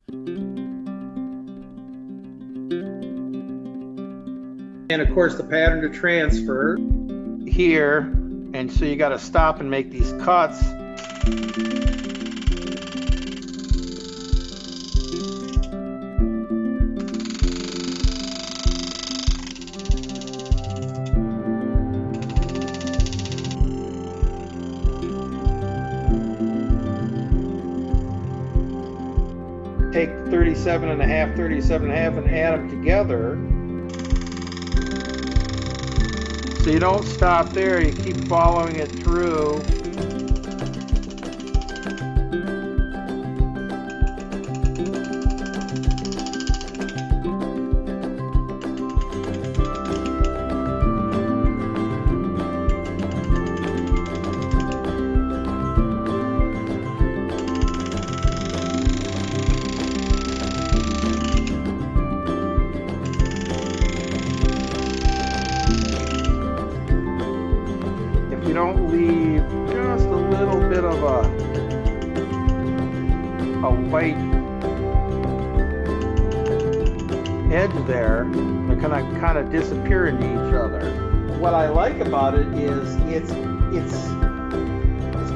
And of course the pattern to transfer here, and so you got to stop and make these cuts. Take 37 and a half, 37 and a half, and add them together. So you don't stop there, you keep following it through. You don't leave just a little bit of a white edge there, they're gonna kind of disappear into each other. What I like about it is it's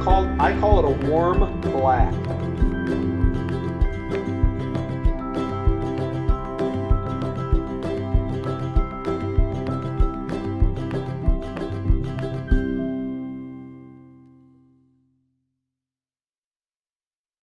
called, I call it a warm black.